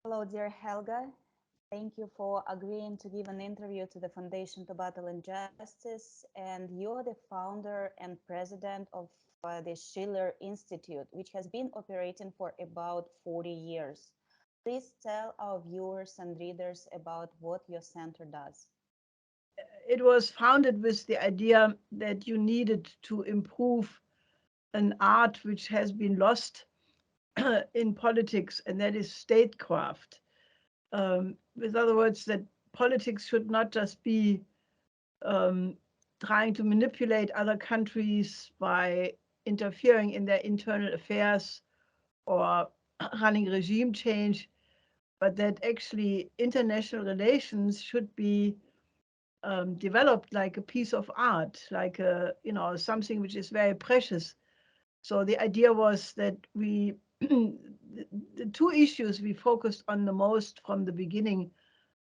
Hello, dear Helga. Thank you for agreeing to give an interview to the Foundation to Battle Injustice. And you're the founder and president of the Schiller Institute, which has been operating for about 40 years. Please tell our viewers and readers about what your center does. It was founded with the idea that you needed to improve an art which has been lost in politics, and that is statecraft. With other words, that politics should not just be um, trying to manipulate other countries by interfering in their internal affairs or running regime change, but that actually international relations should be developed like a piece of art, like a, something which is very precious. So the idea was that we, the two issues we focused on the most from the beginning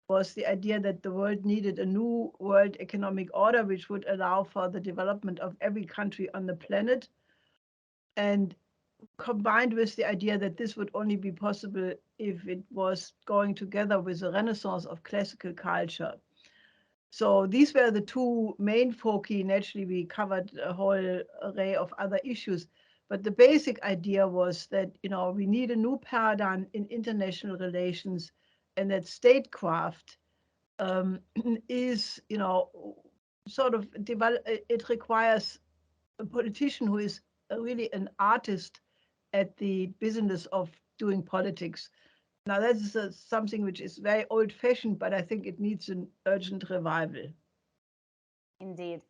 was the idea that the world needed a new world economic order, which would allow for the development of every country on the planet, and combined with the idea that this would only be possible if it was going together with a renaissance of classical culture. So these were the two main foci. Naturally, we covered a whole array of other issues. But the basic idea was that, we need a new paradigm in international relations, and that statecraft is, sort of develop. It requires a politician who is really an artist at the business of doing politics. Now, that is something which is very old-fashioned, but I think it needs an urgent revival. Indeed.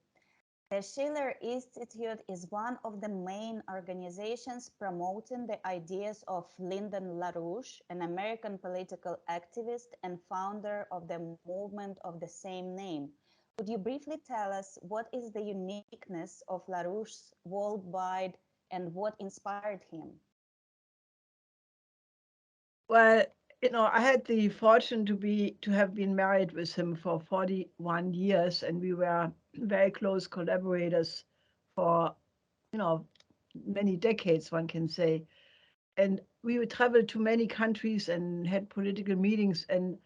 The Schiller Institute is one of the main organizations promoting the ideas of Lyndon LaRouche, an American political activist and founder of the movement of the same name. Could you briefly tell us what is the uniqueness of LaRouche worldwide and what inspired him? Well, I had the fortune to have been married with him for 41 years, and we were very close collaborators for, you know, many decades, one can say. And we would travel to many countries and had political meetings. And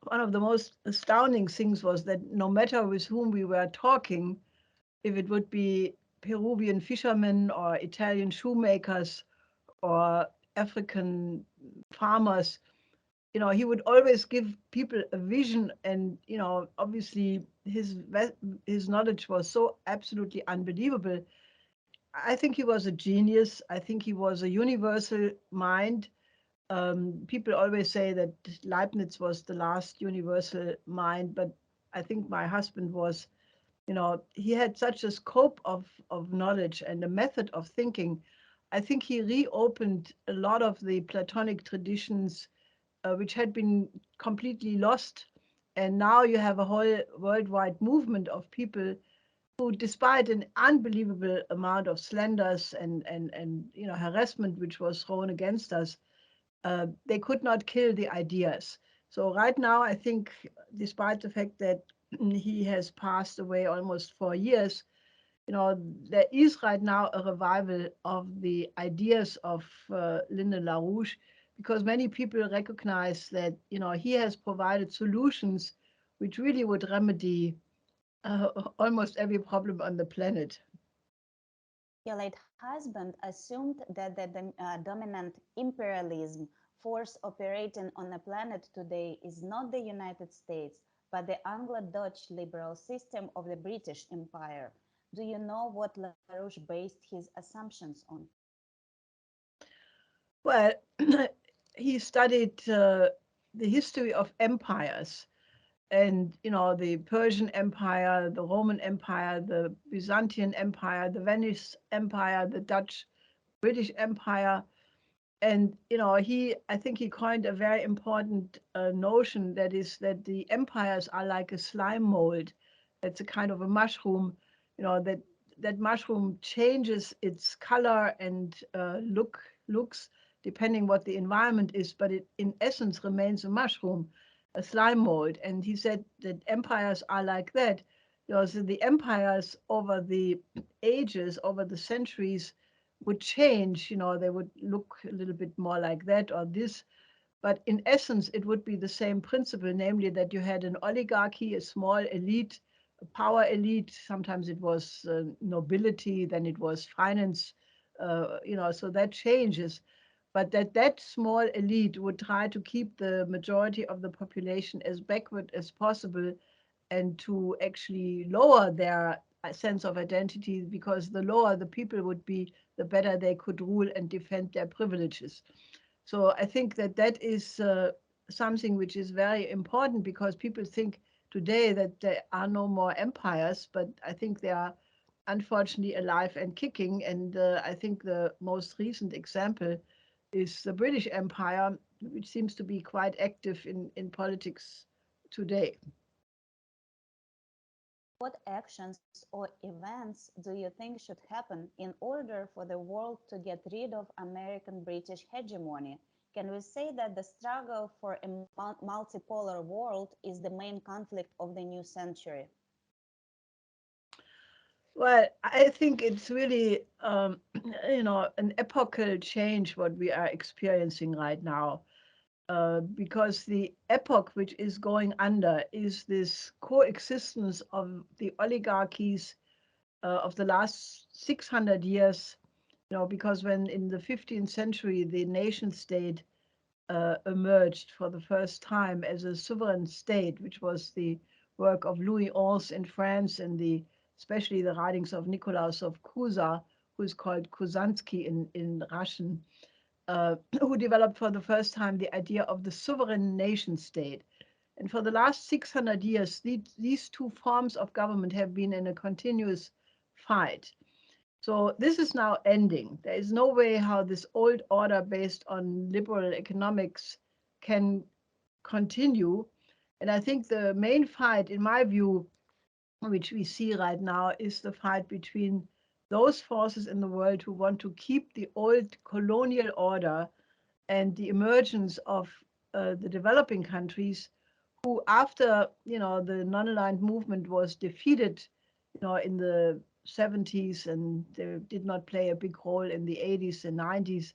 one of the most astounding things was that no matter with whom we were talking, if it would be Peruvian fishermen or Italian shoemakers or African farmers, he would always give people a vision. And, obviously his knowledge was so absolutely unbelievable. I think he was a genius. I think he was a universal mind. People always say that Leibniz was the last universal mind, but I think my husband was, he had such a scope of knowledge and a method of thinking. I think he reopened a lot of the Platonic traditions, which had been completely lost. And now you have a whole worldwide movement of people who, despite an unbelievable amount of slanders and harassment which was thrown against us, they could not kill the ideas. So right now, I think, despite the fact that he has passed away almost 4 years, there is right now a revival of the ideas of Lyndon LaRouche, because many people recognize that, he has provided solutions which really would remedy almost every problem on the planet. Your late husband assumed that the dominant imperialism force operating on the planet today is not the United States, but the Anglo-Dutch liberal system of the British Empire. Do you know what LaRouche based his assumptions on? Well, he studied the history of empires, and the Persian Empire, the Roman Empire, the Byzantine Empire, the Venice Empire, the Dutch British Empire. And I think he coined a very important notion, that is that the empires are like a slime mold. It's a kind of a mushroom, that mushroom changes its color and looks depending what the environment is, but it in essence remains a mushroom, a slime mold. And he said that empires are like that. So the empires over the ages, over the centuries, would change. They would look a little bit more like that or this, But in essence, it would be the same principle, namely that you had an oligarchy, a small elite, a power elite. Sometimes it was nobility, then it was finance, so that changes. But that small elite would try to keep the majority of the population as backward as possible and to actually lower their sense of identity, because the lower the people would be, the better they could rule and defend their privileges. So I think that is something which is very important, because people think today that there are no more empires, but I think they are unfortunately alive and kicking. And I think the most recent example is the British Empire, which seems to be quite active in politics today. What actions or events do you think should happen in order for the world to get rid of American British hegemony? Can we say that the struggle for a multipolar world is the main conflict of the new century? Well, I think it's really, an epochal change what we are experiencing right now, because the epoch which is going under is this coexistence of the oligarchies of the last 600 years. Because when in the 15th century the nation state emerged for the first time as a sovereign state, which was the work of Louis XI in France, and especially the writings of Nikolaus of Cusa, who is called Kusansky in Russian, who developed for the first time the idea of the sovereign nation state. And for the last 600 years, these two forms of government have been in a continuous fight. So this is now ending. There is no way how this old order based on liberal economics can continue. And I think the main fight, in my view, which we see right now, is the fight between those forces in the world who want to keep the old colonial order and the emergence of the developing countries, who, after the non-aligned movement was defeated, in the 70s, and they did not play a big role in the 80s and 90s.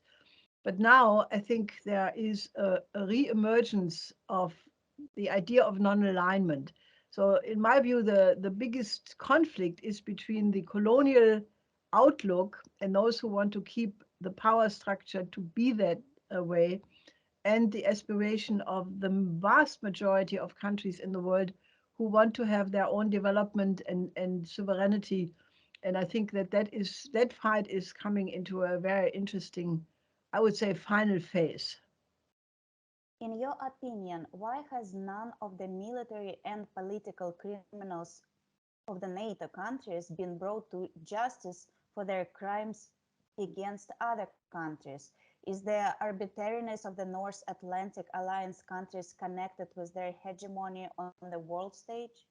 But now I think there is a re-emergence of the idea of non-alignment. So in my view, the biggest conflict is between the colonial outlook and those who want to keep the power structure to be that way, and the aspiration of the vast majority of countries in the world who want to have their own development and sovereignty. And I think that fight is coming into a very interesting, I would say, final phase. In your opinion, why has none of the military and political criminals of the NATO countries been brought to justice for their crimes against other countries? Is the arbitrariness of the North Atlantic Alliance countries connected with their hegemony on the world stage?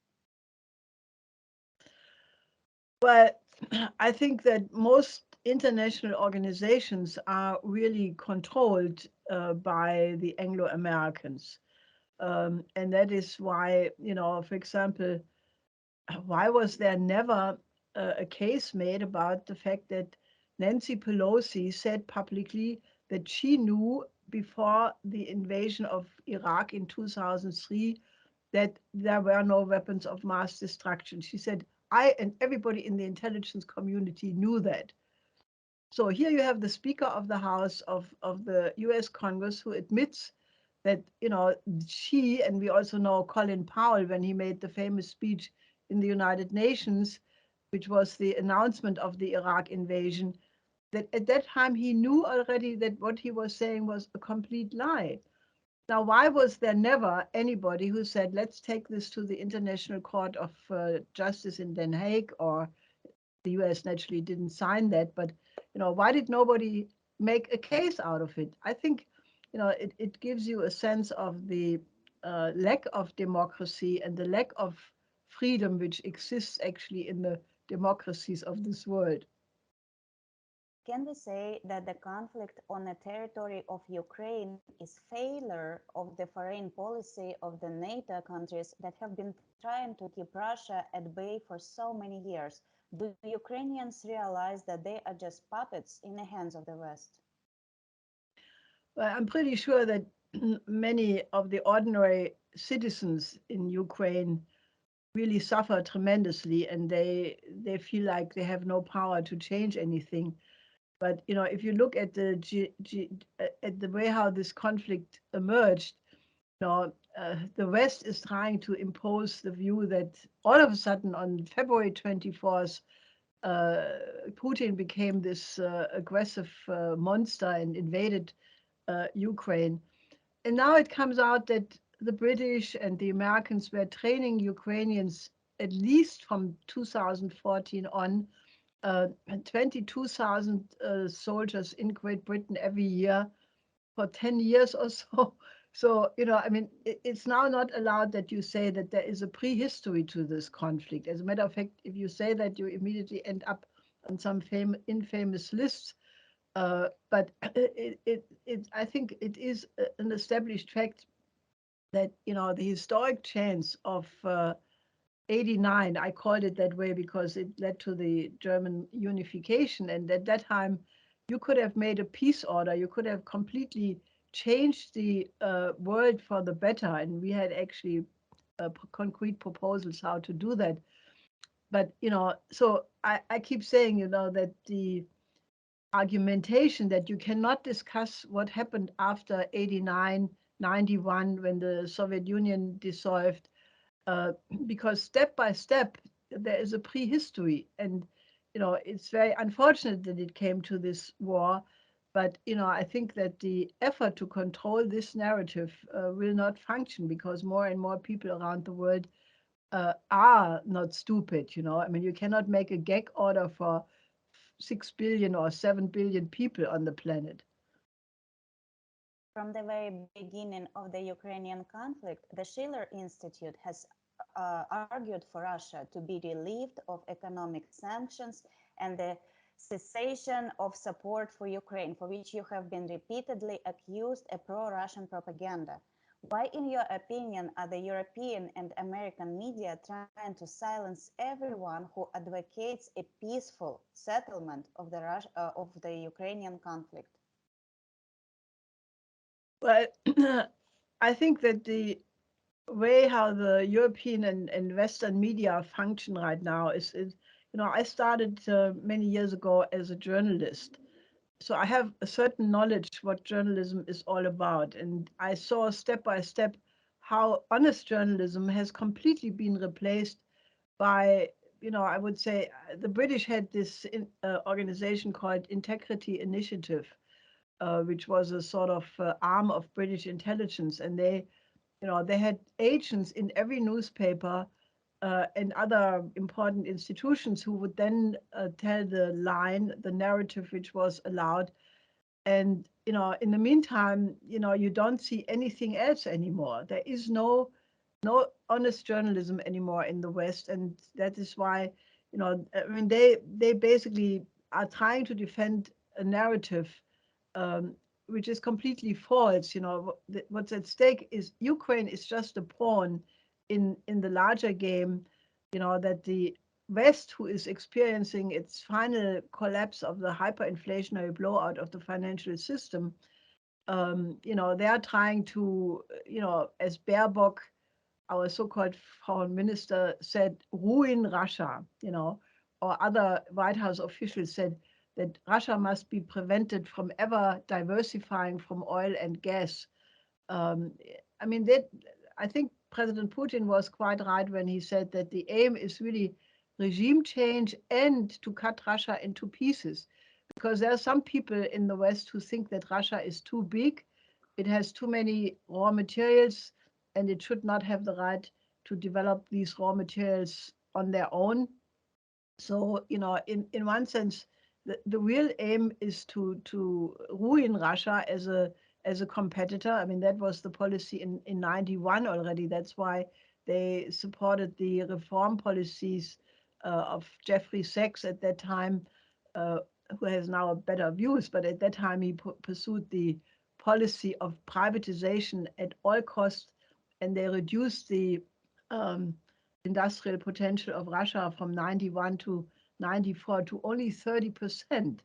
Well, I think that most international organizations are really controlled by the Anglo-Americans. And that is why, for example, why was there never a case made about the fact that Nancy Pelosi said publicly that she knew before the invasion of Iraq in 2003 that there were no weapons of mass destruction? She said, I and everybody in the intelligence community knew that. So here you have the Speaker of the House of the US Congress who admits that, she, and we also know Colin Powell, when he made the famous speech in the United Nations, which was the announcement of the Iraq invasion, that at that time he knew already that what he was saying was a complete lie. Now, why was there never anybody who said, let's take this to the International Court of Justice in Den Haag? Or the US naturally didn't sign that, but why did nobody make a case out of it? I think it gives you a sense of the lack of democracy and the lack of freedom which exists actually in the democracies of this world. Can we say that the conflict on the territory of Ukraine is failure of the foreign policy of the NATO countries that have been trying to keep Russia at bay for so many years? Do Ukrainians realize that they are just puppets in the hands of the West? Well, I'm pretty sure that many of the ordinary citizens in Ukraine really suffer tremendously, and they feel like they have no power to change anything. But if you look at at the way how this conflict emerged, the West is trying to impose the view that all of a sudden on February 24th, Putin became this aggressive monster and invaded Ukraine. And now it comes out that the British and the Americans were training Ukrainians at least from 2014 on, 22,000 soldiers in Great Britain every year for 10 years or so. So, I mean, it's now not allowed that you say that there is a prehistory to this conflict. As a matter of fact, if you say that, you immediately end up on some infamous lists. But I think it is an established fact that, the historic chance of 89, I called it that way because it led to the German unification. And at that time, you could have made a peace order. You could have completely changed the world for the better. And we had actually concrete proposals how to do that. But, so I keep saying, that the argumentation that you cannot discuss what happened after 89, 91, when the Soviet Union dissolved, because step by step there is a prehistory, and it's very unfortunate that it came to this war. But I think that the effort to control this narrative will not function, because more and more people around the world are not stupid. I mean, you cannot make a gag order for 6 billion or 7 billion people on the planet. From the very beginning of the Ukrainian conflict, the Schiller Institute has argued for Russia to be relieved of economic sanctions and the cessation of support for Ukraine, for which you have been repeatedly accused of pro-Russian propaganda. Why, in your opinion, are the European and American media trying to silence everyone who advocates a peaceful settlement of the Ukrainian conflict? Well, I think that the way how the European and Western media function right now is I started many years ago as a journalist. So I have a certain knowledge what journalism is all about. And I saw step by step how honest journalism has completely been replaced by, I would say the British had this organization called Integrity Initiative, which was a sort of arm of British intelligence. And they had agents in every newspaper and other important institutions who would then tell the narrative which was allowed. And in the meantime, you don't see anything else anymore. There is no honest journalism anymore in the West, and that is why I mean they basically are trying to defend a narrative which is completely false. What's at stake is Ukraine is just a pawn in the larger game. That the West, who is experiencing its final collapse of the hyperinflationary blowout of the financial system, they are trying to, as Baerbock, our so-called foreign minister, said, ruin Russia, or other White House officials said that Russia must be prevented from ever diversifying from oil and gas. I mean, I think President Putin was quite right when he said that the aim is really regime change and to cut Russia into pieces. Because there are some people in the West who think that Russia is too big, it has too many raw materials, and it should not have the right to develop these raw materials on their own. So, in one sense, the real aim is to ruin Russia as a competitor. I mean, that was the policy in 91 already. That's why they supported the reform policies of Jeffrey Sachs at that time, who has now better views. But at that time, he pursued the policy of privatization at all costs, and they reduced the industrial potential of Russia from 91 to 94 to only 30%.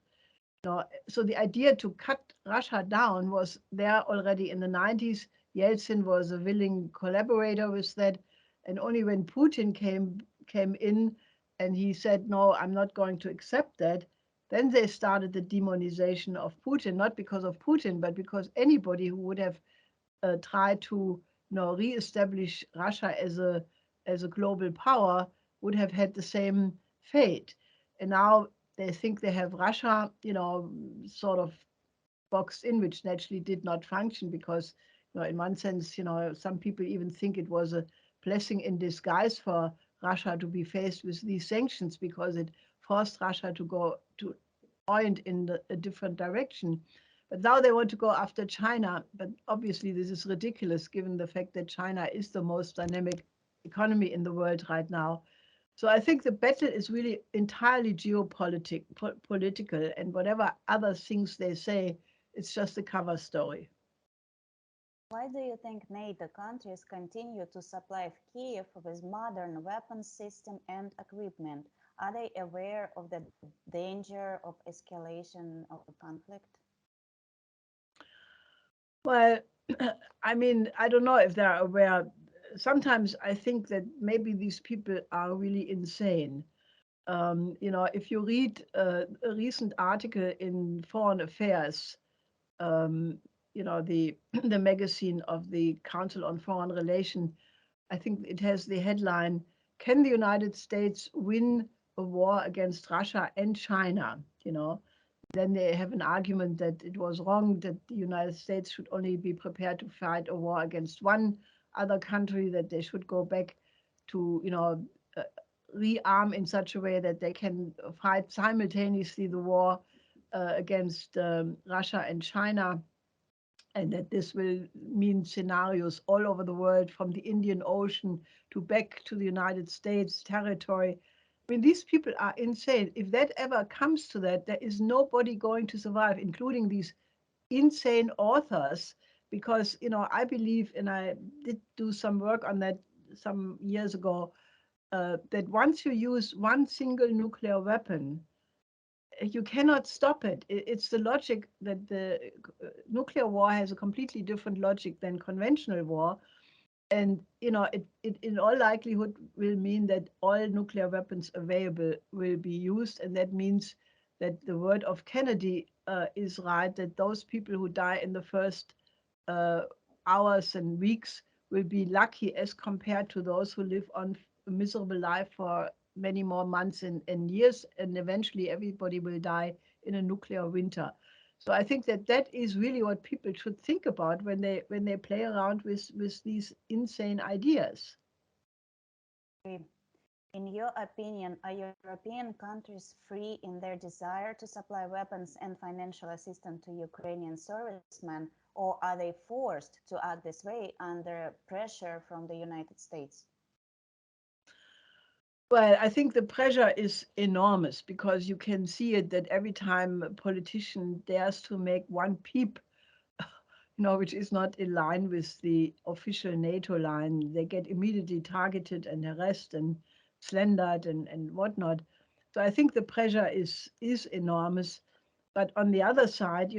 No, so the idea to cut Russia down was there already in the 90s. Yeltsin was a willing collaborator with that, and only when Putin came in and he said, "No, I'm not going to accept that," then they started the demonization of Putin, not because of Putin, but because anybody who would have tried to, reestablish Russia as a global power would have had the same fate. And now they think they have Russia, sort of boxed in, which naturally did not function because, in one sense, some people even think it was a blessing in disguise for Russia to be faced with these sanctions because it forced Russia to go to point in a different direction. But now they want to go after China. But obviously, this is ridiculous given the fact that China is the most dynamic economy in the world right now. So I think the battle is really entirely political, and whatever other things they say, it's just a cover story. Why do you think NATO countries continue to supply Kiev with modern weapons system and equipment? Are they aware of the danger of escalation of the conflict? Well, I mean, I don't know if they're aware. Sometimes I think that maybe these people are really insane. If you read a recent article in Foreign Affairs, um, the the magazine of the Council on Foreign Relations, I think it has the headline, "Can the United States win a war against Russia and China?" Then they have an argument that it was wrong, that the United States should only be prepared to fight a war against one other country, that they should go back to, uh, rearm in such a way that they can fight simultaneously the war against Russia and China, and that this will mean scenarios all over the world, from the Indian Ocean to back to the United States territory. I mean, these people are insane. If that ever comes to that, there is nobody going to survive, including these insane authors, because, I believe, and I did do some work on that some years ago, that once you use one single nuclear weapon, you cannot stop it. It's the logic that the nuclear war has a completely different logic than conventional war. And, it in all likelihood will mean that all nuclear weapons available will be used. And that means that the word of Kennedy is right, that those people who die in the first uh, hours and weeks will be lucky as compared to those who live on a miserable life for many more months and years, and eventually everybody will die in a nuclear winter. So I think that that is really what people should think about when they play around with these insane ideas. In your opinion, are European countries free in their desire to supply weapons and financial assistance to Ukrainian servicemen, or are they forced to act this way under pressure from the United States? Well, I think the pressure is enormous because you can see it that every time a politician dares to make one peep, which is not in line with the official NATO line, they get immediately targeted and harassed and slandered and whatnot. So I think the pressure is enormous. But on the other side,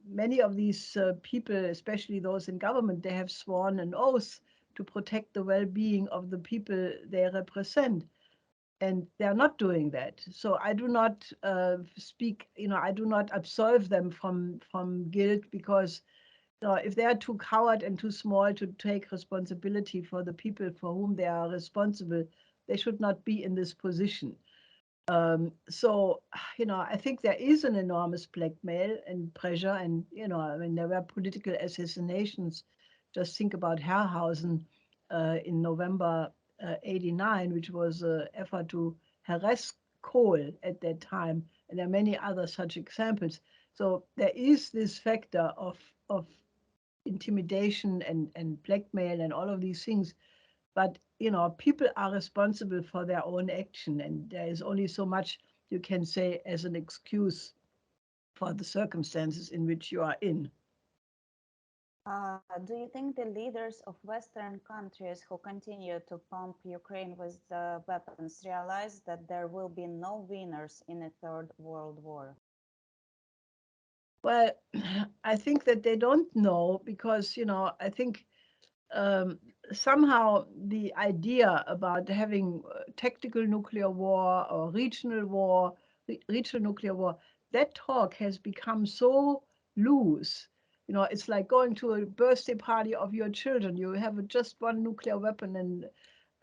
many of these people, especially those in government, they have sworn an oath to protect the well-being of the people they represent, and they're not doing that. So I do not speak, I do not absolve them from guilt, because if they are too coward and too small to take responsibility for the people for whom they are responsible, they should not be in this position. So, I think there is an enormous blackmail and pressure, and, I mean, there were political assassinations. Just think about Herrhausen in November 89, which was an effort to harass Kohl at that time. And there are many other such examples. So there is this factor of intimidation and blackmail and all of these things. But, people are responsible for their own action, and there is only so much you can say as an excuse for the circumstances in which you are in. Do you think the leaders of Western countries who continue to pump Ukraine with the weapons realize that there will be no winners in a third world war? Well, I think that they don't know because, I think um, somehow the idea about having tactical nuclear war or regional war, regional nuclear war, that talk has become so loose. It's like going to a birthday party of your children. You have just one nuclear weapon. And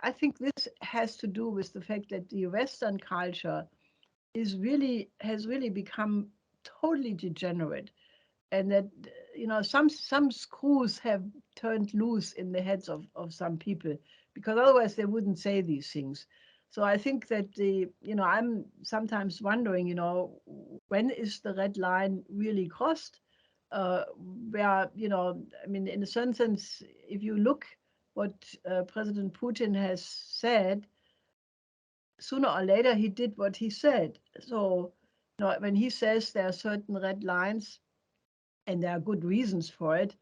I think this has to do with the fact that the Western culture has really become totally degenerate, and that some screws have turned loose in the heads of some people, because otherwise they wouldn't say these things. So I think that I'm sometimes wondering, when is the red line really crossed, uh, where I mean, in a certain sense, if you look what President Putin has said, sooner or later he did what he said. So when he says there are certain red lines and there are good reasons for it,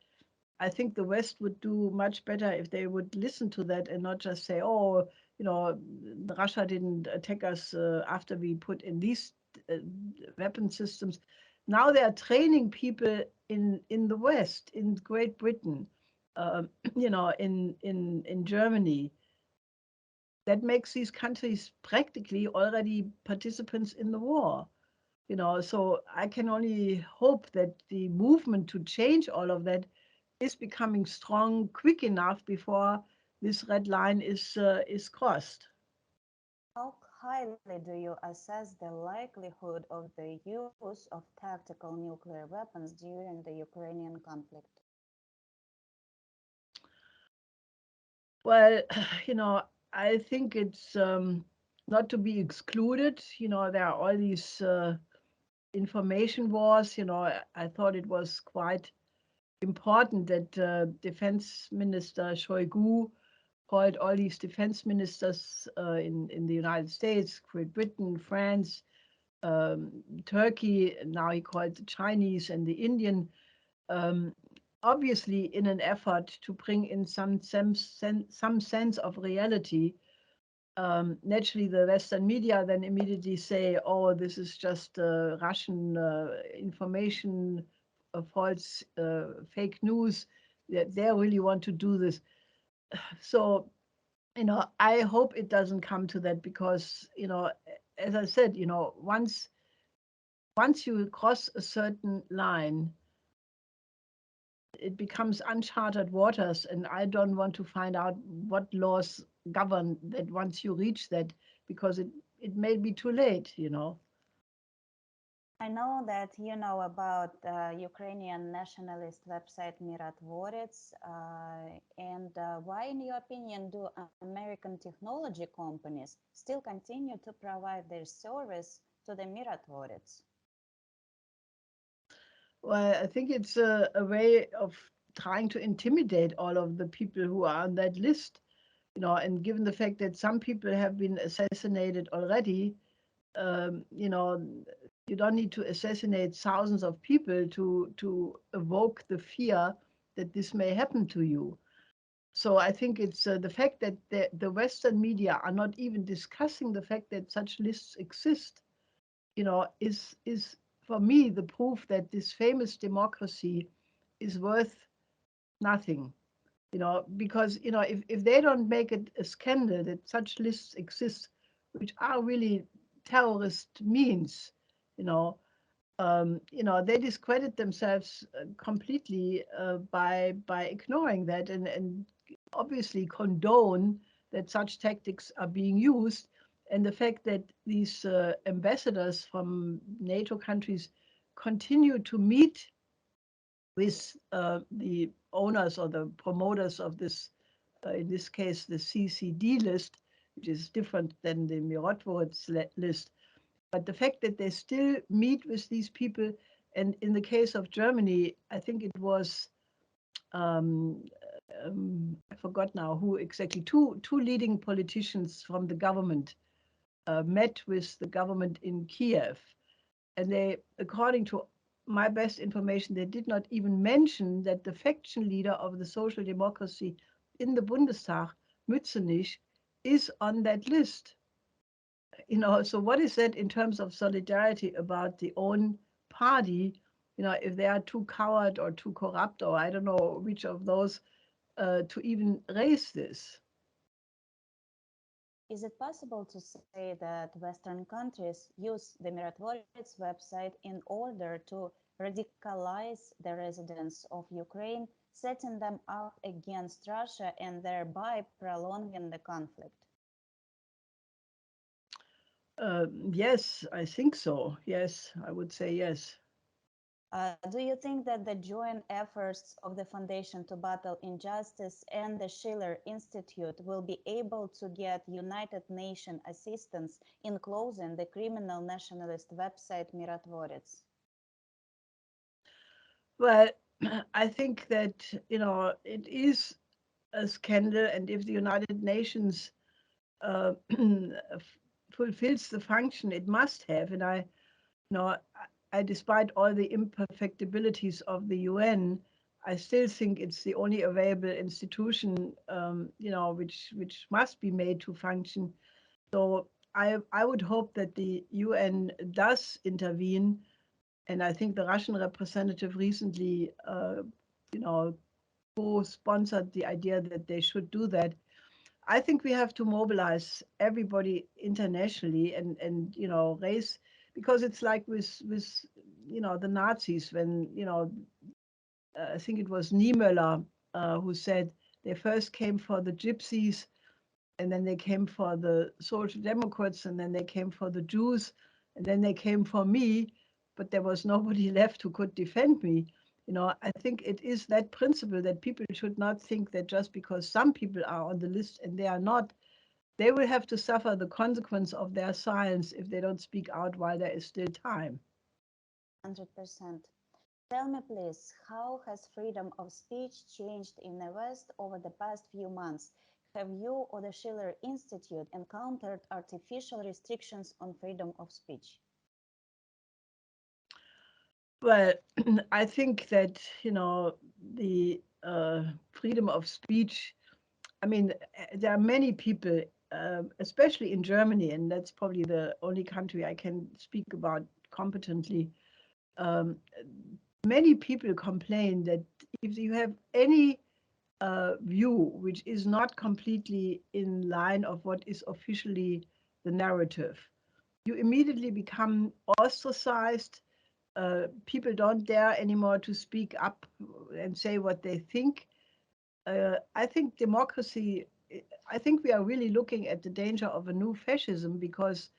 I think the West would do much better if they would listen to that and not just say, oh, Russia didn't attack us after we put in these uh, weapon systems. Now they are training people in the West, in Great Britain, in Germany. That makes these countries practically already participants in the war. So I can only hope that the movement to change all of that is becoming strong quick enough before this red line is crossed. How highly do you assess the likelihood of the use of tactical nuclear weapons during the Ukrainian conflict? Well, I think it's not to be excluded. There are all these information wars. I thought it was quite important that Defense Minister Shoigu called all these defense ministers in the United States, Great Britain, France, um, Turkey. Now he called the Chinese and the Indian, um, obviously in an effort to bring in some sense of reality. Naturally, the Western media then immediately say, "Oh, this is just Russian information, false, fake news. That they really want to do this." So, I hope it doesn't come to that, because, as I said, once you cross a certain line, it becomes uncharted waters, and I don't want to find out what laws govern that once you reach that, because it may be too late. I know that you know about Ukrainian nationalist website Miratvorets, and why, in your opinion, do American technology companies still continue to provide their service to the Miratvorets? Well, I think it's a way of trying to intimidate all of the people who are on that list, and given the fact that some people have been assassinated already, um, you know, you don't need to assassinate thousands of people to evoke the fear that this may happen to you. So I think it's the fact that the Western media are not even discussing the fact that such lists exist, is for me the proof that this famous democracy is worth nothing. Because if they don't make it a scandal that such lists exist, which are really terrorist means, you know, they discredit themselves completely by ignoring that, and obviously condone that such tactics are being used. And the fact that these ambassadors from NATO countries continue to meet with the owners or the promoters of this, in this case, the CCD list, which is different than the Mirotvorets list. But the fact that they still meet with these people, and in the case of Germany, I think it was, um, I forgot now who exactly, two leading politicians from the government met with the government in Kiev. And they, according to my best information, they did not even mention that the faction leader of the Social Democracy in the Bundestag, Mützenich, is on that list. So what is that in terms of solidarity about the own party, if they are too coward or too corrupt, or I don't know which of those, to even raise this. Is it possible to say that Western countries use the Mirotvorets website in order to radicalize the residents of Ukraine, setting them up against Russia and thereby prolonging the conflict? Yes, I think so. Yes, I would say yes. Do you think that the joint efforts of the Foundation to Battle Injustice and the Schiller Institute will be able to get United Nations assistance in closing the criminal nationalist website Mirotvorets? Well, I think that, it is a scandal, and if the United Nations fulfills the function it must have, and despite all the imperfectibilities of the UN, I still think it's the only available institution, which must be made to function. So I would hope that the UN does intervene, and I think the Russian representative recently, co-sponsored the idea that they should do that. I think we have to mobilize everybody internationally and raise, because it's like with the Nazis, when I think it was Niemöller who said they first came for the gypsies, and then they came for the social democrats, and then they came for the Jews, and then they came for me, but there was nobody left who could defend me. I think it is that principle that people should not think that just because some people are on the list and they are not, they will have to suffer the consequence of their silence if they don't speak out while there is still time. 100%. Tell me, please, how has freedom of speech changed in the West over the past few months? Have you or the Schiller Institute encountered artificial restrictions on freedom of speech? Well, I think that, the freedom of speech, I mean, there are many people, especially in Germany, and that's probably the only country I can speak about competently. Um, Many people complain that if you have any view which is not completely in line of what is officially the narrative, you immediately become ostracized. People don't dare anymore to speak up and say what they think. I think democracy, I think we are really looking at the danger of a new fascism, because,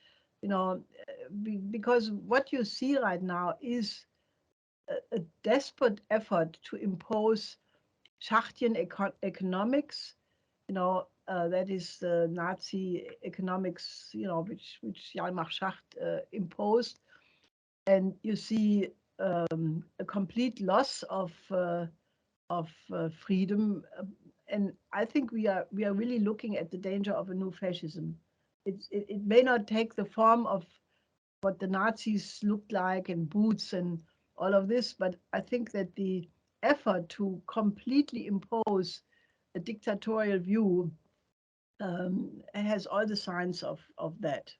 because what you see right now is a desperate effort to impose Schachtian economics, that is the Nazi economics, which Hjalmar Schacht imposed. And you see a complete loss of freedom. And I think we are really looking at the danger of a new fascism. It may not take the form of what the Nazis looked like, and boots and all of this, but I think that the effort to completely impose a dictatorial view has all the signs of that.